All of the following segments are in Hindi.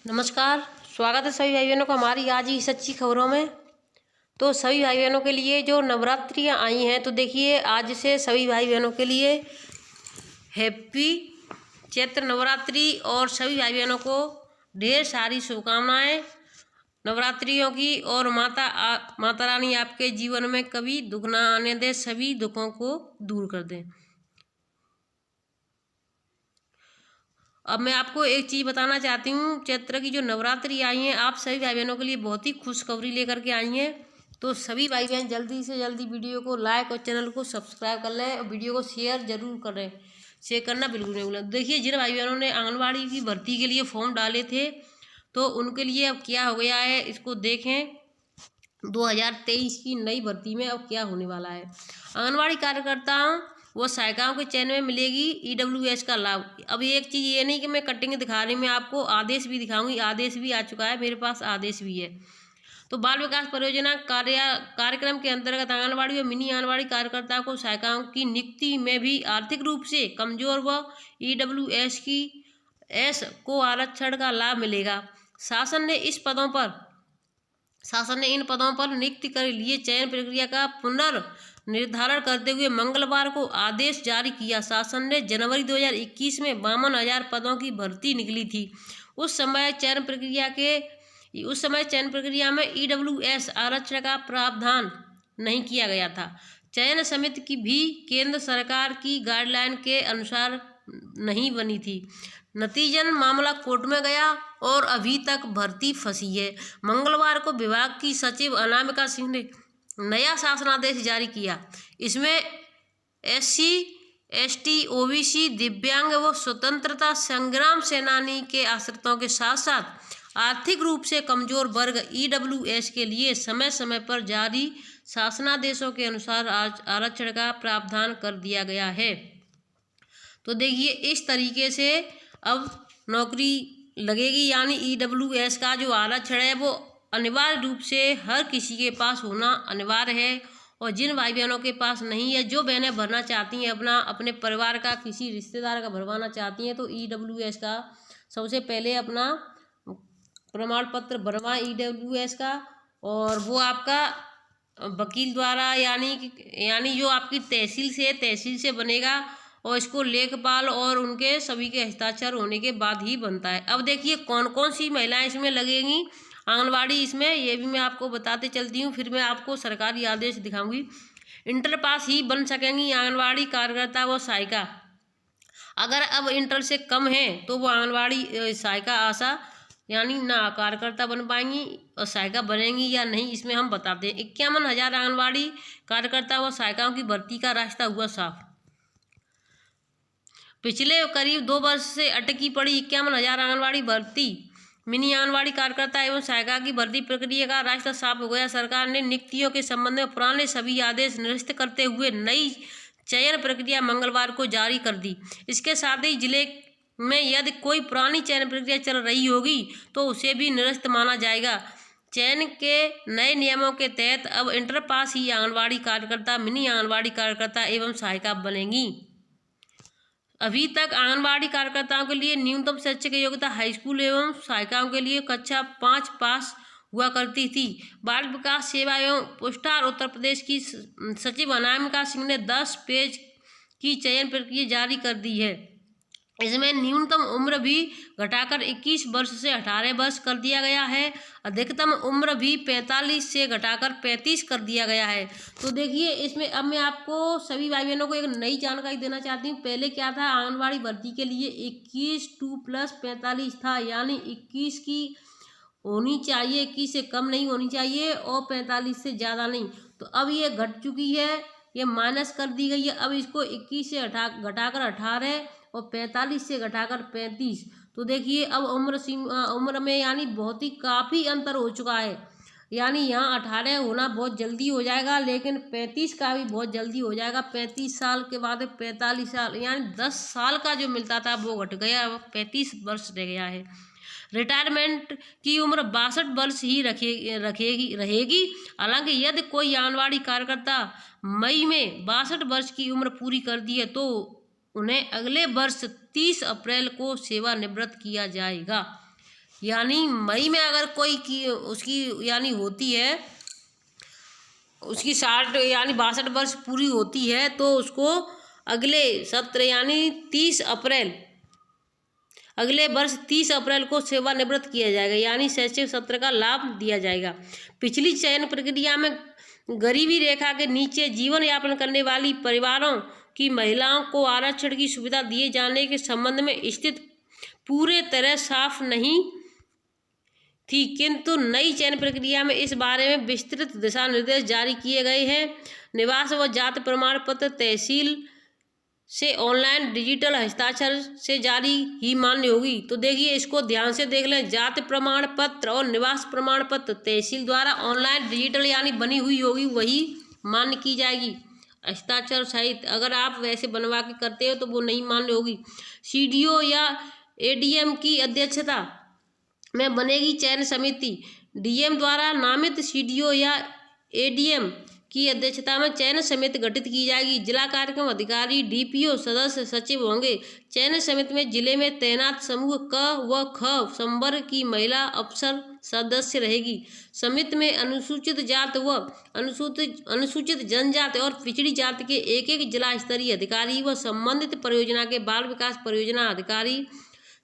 नमस्कार। स्वागत है सभी भाई बहनों का हमारी आज ही सच्ची खबरों में। तो सभी भाई बहनों के लिए जो नवरात्रियां आई हैं, तो देखिए आज से सभी भाई बहनों के लिए हैप्पी चैत्र नवरात्रि और सभी भाई बहनों को ढेर सारी शुभकामनाएं नवरात्रियों की। और माता रानी आपके जीवन में कभी दुख ना आने दे, सभी दुखों को दूर कर दें। अब मैं आपको एक चीज़ बताना चाहती हूँ, चैत्र की जो नवरात्रि आई हैं आप सभी भाई बहनों के लिए बहुत ही खुशखबरी लेकर के आई हैं। तो सभी भाई बहन जल्दी से जल्दी वीडियो को लाइक और चैनल को सब्सक्राइब कर लें और वीडियो को शेयर जरूर करें। शेयर करना बिल्कुल नहीं भूलें। देखिए, जिन भाई बहनों ने आंगनबाड़ी की भर्ती के लिए फॉर्म डाले थे तो उनके लिए अब क्या हो गया है, इसको देखें। 2023 की नई भर्ती में अब क्या होने वाला है। आंगनबाड़ी कार्यकर्ताओं वो सहायिकाओं के चयन में मिलेगी EWS का लाभ। अब एक चीज़ ये नहीं कि मैं कटिंग दिखा रही, मैं आपको आदेश भी दिखाऊंगी। आदेश भी आ चुका है, मेरे पास आदेश भी है। तो बाल विकास परियोजना कार्यक्रम के अंतर्गत आंगनबाड़ी और मिनी आंगनबाड़ी कार्यकर्ताओं को सहायिकाओं की नियुक्ति में भी आर्थिक रूप से कमजोर व EWS को आरक्षण का लाभ मिलेगा। शासन ने इन पदों पर नियुक्ति के लिए चयन प्रक्रिया का पुनर्निर्धारण करते हुए मंगलवार को आदेश जारी किया। शासन ने जनवरी 2021 में 52,000 पदों की भर्ती निकली थी। उस समय चयन प्रक्रिया में EWS आरक्षण का प्रावधान नहीं किया गया था। चयन समिति की भी केंद्र सरकार की गाइडलाइन के अनुसार नहीं बनी थी। नतीजन मामला कोर्ट में गया और अभी तक भर्ती फंसी है। मंगलवार को विभाग की सचिव अनामिका सिंह ने नया शासनादेश जारी किया। इसमें SC, ST, OBC, दिव्यांग व स्वतंत्रता संग्राम सेनानी के आश्रितों के साथ साथ आर्थिक रूप से कमजोर वर्ग EWS के लिए समय समय पर जारी शासनादेशों के अनुसार आरक्षण का प्रावधान कर दिया गया है। तो देखिए, इस तरीके से अब नौकरी लगेगी, यानी EWS का जो आरक्षण है वो अनिवार्य रूप से हर किसी के पास होना अनिवार्य है। और जिन भाई बहनों के पास नहीं है, जो बहनें भरना चाहती हैं अपने परिवार का, किसी रिश्तेदार का भरवाना चाहती हैं, तो EWS का सबसे पहले अपना प्रमाण पत्र भरवाएं EWS का। और वो आपका वकील द्वारा यानी जो आपकी तहसील से बनेगा और इसको लेखपाल और उनके सभी के हस्ताक्षर होने के बाद ही बनता है। अब देखिए कौन कौन सी महिलाएं इसमें लगेंगी आंगनबाड़ी इसमें, ये भी मैं आपको बताते चलती हूँ, फिर मैं आपको सरकारी आदेश दिखाऊंगी। इंटर पास ही बन सकेंगी आंगनबाड़ी कार्यकर्ता व सहायिका। अगर अब इंटर से कम है तो वो आंगनबाड़ी सहायिका आशा यानी ना कार्यकर्ता बन पाएंगी और सहायिका बनेंगी या नहीं, इसमें हम बताते हैं। 51,000 आंगनबाड़ी कार्यकर्ता व सहायिकाओं की भर्ती का रास्ता हुआ साफ। पिछले करीब 2 वर्ष से अटकी पड़ी 51,000 आंगनबाड़ी भर्ती मिनी आंगनबाड़ी कार्यकर्ता एवं सहायिका की भर्ती प्रक्रिया का रास्ता साफ हो गया। सरकार ने नियुक्तियों के संबंध में पुराने सभी आदेश निरस्त करते हुए नई चयन प्रक्रिया मंगलवार को जारी कर दी। इसके साथ ही जिले में यदि कोई पुरानी चयन प्रक्रिया चल रही होगी तो उसे भी निरस्त माना जाएगा। चयन के नए नियमों के तहत अब इंटर पास ही आंगनबाड़ी कार्यकर्ता, मिनी आंगनबाड़ी कार्यकर्ता एवं सहायिका बनेंगी। अभी तक आंगनबाड़ी कार्यकर्ताओं के लिए न्यूनतम शैक्षिक योग्यता हाई स्कूल एवं सहायिकाओं के लिए कक्षा 5 पास हुआ करती थी। बाल विकास सेवा एवं पोस्टार उत्तर प्रदेश की सचिव अनामिका सिंह ने 10 पेज की चयन प्रक्रिया जारी कर दी है। इसमें न्यूनतम उम्र भी घटाकर 21 वर्ष से 18 वर्ष कर दिया गया है। अधिकतम उम्र भी 45 से घटाकर 35 कर दिया गया है। तो देखिए, इसमें अब मैं आपको सभी भाई बहनों को एक नई जानकारी देना चाहती हूँ। पहले क्या था, आंगनबाड़ी भर्ती के लिए 21 2 + 45 था, यानी 21 की होनी चाहिए, 21 से कम नहीं होनी चाहिए और 45 से ज़्यादा नहीं। तो अब ये घट चुकी है, ये माइनस कर दी गई है। अब इसको 21 से घटाकर 18 और 45 से घटाकर 35। तो देखिए, अब उम्र में यानी बहुत ही काफ़ी अंतर हो चुका है। यानी यहाँ 18 होना बहुत जल्दी हो जाएगा, लेकिन 35 का भी बहुत जल्दी हो जाएगा। 35 साल के बाद 45 साल, यानी 10 साल का जो मिलता था वो घट गया, अब 35 वर्ष रह गया है। रिटायरमेंट की उम्र 62 वर्ष ही रहेगी। हालांकि यदि कोई आंगनबाड़ी कार्यकर्ता मई में 62 वर्ष की उम्र पूरी कर दी है तो उन्हें अगले वर्ष 30 अप्रैल को सेवानिवृत्त किया जाएगा। यानी मई में अगर कोई की उसकी यानी होती है, उसकी 60 यानी 62 वर्ष पूरी होती है, तो उसको अगले सत्र यानी 30 अप्रैल, अगले वर्ष 30 अप्रैल को सेवानिवृत्त किया जाएगा, यानी शैक्षिक सत्र का लाभ दिया जाएगा। पिछली चयन प्रक्रिया में गरीबी रेखा के नीचे जीवन यापन करने वाली परिवारों की महिलाओं को आरक्षण की सुविधा दिए जाने के संबंध में स्थिति पूरे तरह साफ नहीं थी, किंतु नई चयन प्रक्रिया में इस बारे में विस्तृत दिशा निर्देश जारी किए गए हैं। निवास व जाति प्रमाण पत्र तहसील से ऑनलाइन डिजिटल हस्ताक्षर से जारी ही मान्य होगी। तो देखिए, इसको ध्यान से देख लें। जाति प्रमाण पत्र और निवास प्रमाण पत्र तहसील द्वारा ऑनलाइन डिजिटल यानी बनी हुई होगी, वही मान्य की जाएगी हस्ताक्षर सहित। अगर आप वैसे बनवा के करते हो तो वो नहीं मान्य होगी। सीडीओ या एडीएम की अध्यक्षता में बनेगी चयन समिति। डीएम द्वारा नामित सीडीओ या एडीएम की अध्यक्षता में चयन समिति गठित की जाएगी। जिला कार्यक्रम अधिकारी डीपीओ सदस्य सचिव होंगे। चयन समिति में जिले में तैनात समूह क व ख संवर्ग की महिला अफसर सदस्य रहेगी। समिति में अनुसूचित जाति व अनुसूचित जनजाति और पिछड़ी जाति के एक एक जिला स्तरीय अधिकारी व संबंधित परियोजना के बाल विकास परियोजना अधिकारी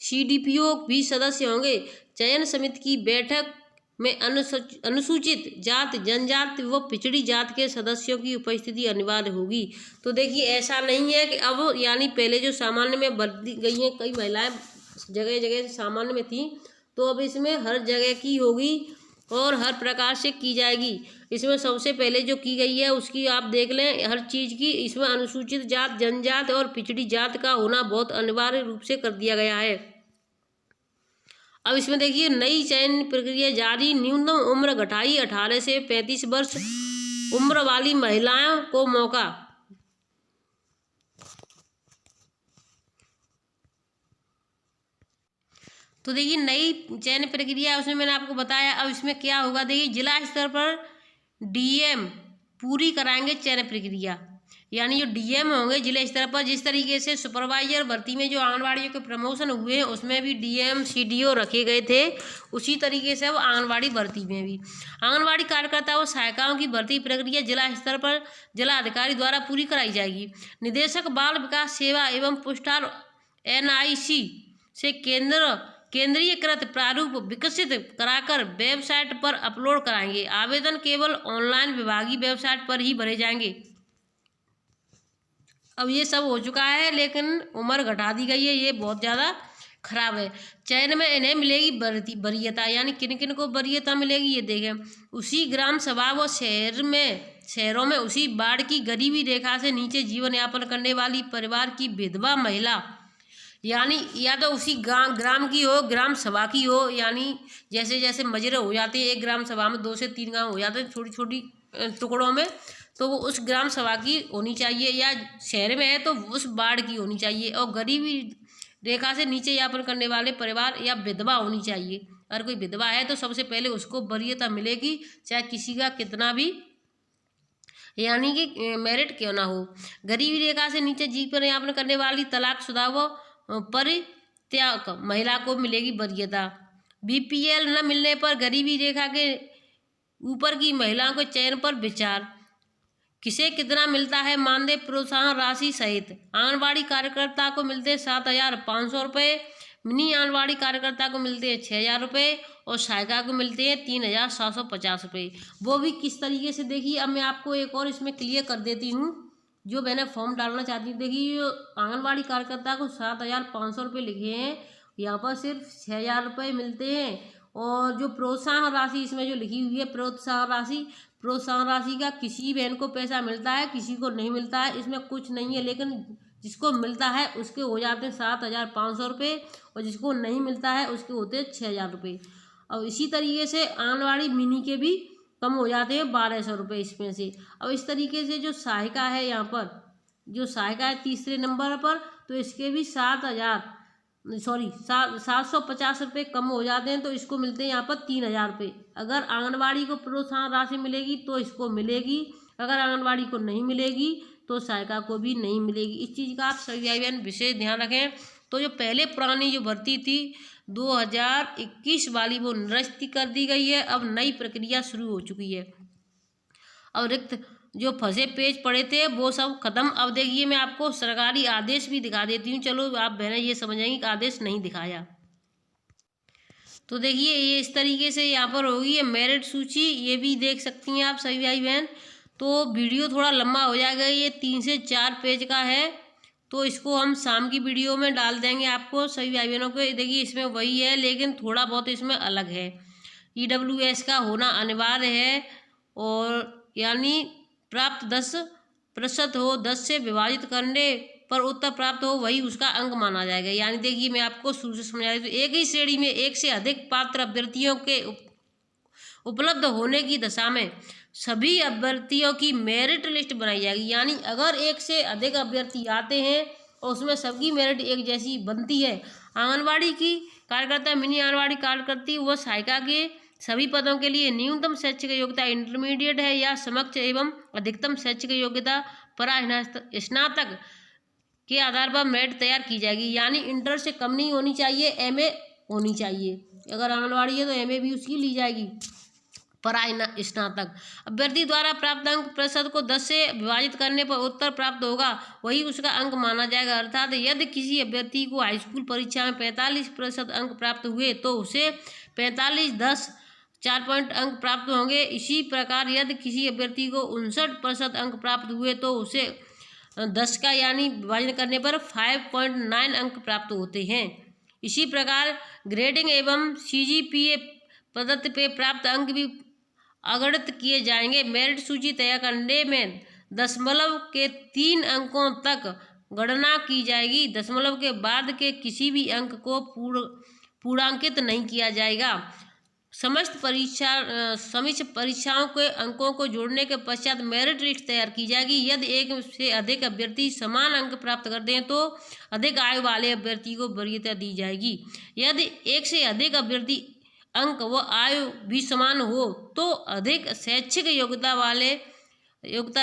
सीडीपीओ भी सदस्य होंगे। चयन समिति की बैठक में अनुसूचित जाति, जनजाति व पिछड़ी जाति के सदस्यों की उपस्थिति अनिवार्य होगी। तो देखिए, ऐसा नहीं है कि अब यानी पहले जो सामान्य में भर्ती गई हैं कई महिलाएं जगह जगह से सामान्य में थी, तो अब इसमें हर जगह की होगी और हर प्रकार से की जाएगी। इसमें सबसे पहले जो की गई है उसकी आप देख लें, हर चीज़ की इसमें अनुसूचित जाति, जनजाति और पिछड़ी जाति का होना बहुत अनिवार्य रूप से कर दिया गया है। अब इसमें देखिए, नई चयन प्रक्रिया जारी। न्यूनतम उम्र घटाई, 18 से 35 वर्ष उम्र वाली महिलाओं को मौका। तो देखिए, नई चयन प्रक्रिया उसमें मैंने आपको बताया। अब इसमें क्या होगा, देखिए, जिला स्तर पर डीएम पूरी कराएंगे चयन प्रक्रिया, यानी जो डीएम होंगे जिला स्तर पर। जिस तरीके से सुपरवाइजर भर्ती में जो आंगनबाड़ियों के प्रमोशन हुए हैं उसमें भी डीएम सीडीओ रखे गए थे, उसी तरीके से अब आंगनबाड़ी भर्ती में भी आंगनबाड़ी कार्यकर्ता व सहायिकाओं की भर्ती प्रक्रिया जिला स्तर पर जिला अधिकारी द्वारा पूरी कराई जाएगी। निदेशक बाल विकास सेवा एवं पुरस्कार एनआईसी से केंद्रीयकृत प्रारूप विकसित कराकर वेबसाइट पर अपलोड कराएंगे। आवेदन केवल ऑनलाइन विभागीय वेबसाइट पर ही भरे जाएंगे। अब ये सब हो चुका है, लेकिन उम्र घटा दी गई है, ये बहुत ज़्यादा खराब है। चयन में इन्हें मिलेगी वरीयता, यानी किन किन को वरीयता मिलेगी ये देखें। उसी ग्राम सभा व शहरों में उसी बाढ़ की गरीबी रेखा से नीचे जीवन यापन करने वाली परिवार की विधवा महिला, यानी या तो उसी ग्राम की हो, ग्राम सभा की हो, यानी जैसे जैसे मजरे हो जाते हैं एक ग्राम सभा में 2 से 3 गाँव हो जाते हैं छोटी छोटी टुकड़ों में, तो वो उस ग्राम सभा की होनी चाहिए, या शहर में है तो उस बाढ़ की होनी चाहिए, और गरीबी रेखा से नीचे यापन करने वाले परिवार या विधवा होनी चाहिए। अगर कोई विधवा है तो सबसे पहले उसको वरीयता मिलेगी, चाहे किसी का कितना भी यानी कि मेरिट क्यों ना हो। गरीबी रेखा से नीचे जीवन यापन करने वाली तलाकशुदा व परित्याग महिला को मिलेगी वरीयता। बीपीएल न मिलने पर गरीबी रेखा के ऊपर की महिलाओं के चयन पर विचार। किसे कितना मिलता है मानदेय प्रोत्साहन राशि सहित। आंगनबाड़ी कार्यकर्ता को मिलते हैं 7,500 रुपये, मिनी आंगनबाड़ी कार्यकर्ता को मिलते हैं 6,000 रुपये और सहायिका को मिलते हैं 3,750 रुपये। वो भी किस तरीके से, देखिए अब मैं आपको एक और इसमें क्लियर कर देती हूँ। जो मैंने फॉर्म डालना चाहती हूँ, देखिए आंगनबाड़ी कार्यकर्ता को 7,500 रुपये लिखे हैं, यहाँ पर सिर्फ 6,000 रुपये मिलते हैं। और जो प्रोत्साहन राशि इसमें जो लिखी हुई है प्रोत्साहन राशि का किसी बहन को पैसा मिलता है, किसी को नहीं मिलता है, इसमें कुछ नहीं है, लेकिन जिसको मिलता है उसके हो जाते हैं 7,500 रुपये और जिसको नहीं मिलता है उसके होते हैं 6,000 रुपये। और इसी तरीके से आंगनबाड़ी मिनी के भी कम हो जाते हैं 1,200 रुपये इसमें से। अब इस तरीके से जो सहायिका है, यहाँ पर जो सहायिका है तीसरे नंबर पर, तो इसके भी 750 रुपये कम हो जाते हैं, तो इसको मिलते हैं यहाँ पर 3,000 रुपये। अगर आंगनबाड़ी को प्रोत्साहन राशि मिलेगी तो इसको मिलेगी, अगर आंगनबाड़ी को नहीं मिलेगी तो सहायिका को भी नहीं मिलेगी। इस चीज़ का आप सभी विशेष ध्यान रखें। तो जो पहले पुरानी जो भर्ती थी 2021 वाली वो निरस्त कर दी गई है। अब नई प्रक्रिया शुरू हो चुकी है। अब रिक्त जो फंसे पेज पड़े थे वो सब खत्म। अब देखिए मैं आपको सरकारी आदेश भी दिखा देती हूँ। चलो आप बहनें ये समझ आएंगी कि आदेश नहीं दिखाया। तो देखिए ये इस तरीके से यहाँ पर होगी ये मेरिट सूची, ये भी देख सकती हैं आप सभी भाई बहन। तो वीडियो थोड़ा लंबा हो जाएगा, ये 3 से 4 पेज का है, तो इसको हम शाम की वीडियो में डाल देंगे आपको सभी भाई बहनों को। देखिए इसमें वही है लेकिन थोड़ा बहुत इसमें अलग है। EWS का होना अनिवार्य है और यानी प्राप्त 10% हो, 10 से विभाजित करने पर उत्तर प्राप्त हो वही उसका अंक माना जाएगा। यानी देखिए मैं आपको शुरू से समझा रही हूँ, तो एक ही श्रेणी में एक से अधिक पात्र अभ्यर्थियों के उपलब्ध होने की दशा में सभी अभ्यर्थियों की मेरिट लिस्ट बनाई जाएगी। यानी अगर एक से अधिक अभ्यर्थी आते हैं और उसमें सबकी मेरिट एक जैसी बनती है, आंगनबाड़ी की कार्यकर्ता, मिनी आंगनबाड़ी कार्यकर्ती व सहायिका के सभी पदों के लिए न्यूनतम शैक्षिक योग्यता इंटरमीडिएट है या समकक्ष एवं अधिकतम शैक्षिक योग्यता स्नातक के आधार पर मेरिट तैयार की जाएगी। यानी इंटर से कम नहीं होनी चाहिए, MA होनी चाहिए। अगर आंगनबाड़ी है तो MA भी उसकी ली जाएगी, स्नातक। अभ्यर्थी द्वारा प्राप्त अंक प्रतिशत को 10 से विभाजित करने पर उत्तर प्राप्त होगा वही उसका अंक माना जाएगा। अर्थात यदि किसी अभ्यर्थी को हाईस्कूल परीक्षा में 45% अंक प्राप्त हुए तो उसे 45-10 4 पॉइंट अंक प्राप्त होंगे। इसी प्रकार यदि किसी अभ्यर्थी को 59% अंक प्राप्त हुए तो उसे 10 का यानी विभाजन करने पर 5.9 अंक प्राप्त होते हैं। इसी प्रकार ग्रेडिंग एवं CGPA पद्धति पे प्राप्त अंक भी अगणित किए जाएंगे। मेरिट सूची तैयार करने में दशमलव के 3 अंकों तक गणना की जाएगी। दशमलव के बाद के किसी भी अंक को पूर्णांकित नहीं किया जाएगा। समस्त परीक्षाओं के अंकों को जोड़ने के पश्चात मेरिट लिस्ट तैयार की जाएगी। यदि एक से अधिक अभ्यर्थी समान अंक प्राप्त करते हैं तो अधिक आयु वाले अभ्यर्थी को वरीयता दी जाएगी। यदि एक से अधिक अभ्यर्थी अंक व आयु भी समान हो तो अधिक शैक्षिक योग्यता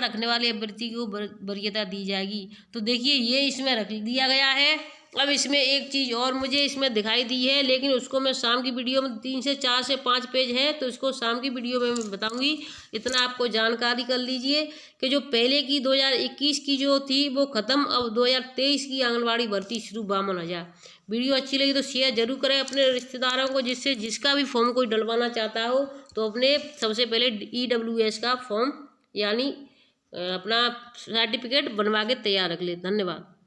रखने वाले अभ्यर्थी को वरीयता दी जाएगी। तो देखिए ये इसमें रख दिया गया है। अब इसमें एक चीज़ और मुझे इसमें दिखाई दी है लेकिन उसको मैं शाम की वीडियो में 3 से 4 से 5 पेज है तो इसको शाम की वीडियो में मैं बताऊंगी। इतना आपको जानकारी कर लीजिए कि जो पहले की 2021 की जो थी वो ख़त्म, अब 2023 की आंगनबाड़ी भर्ती शुरू 52,000। वीडियो अच्छी लगी तो शेयर जरूर करें अपने रिश्तेदारों को, जिससे जिसका भी फॉर्म कोई डलवाना चाहता हो तो अपने सबसे पहले EWS का फॉर्म यानी अपना सर्टिफिकेट बनवा के तैयार रख ले। धन्यवाद।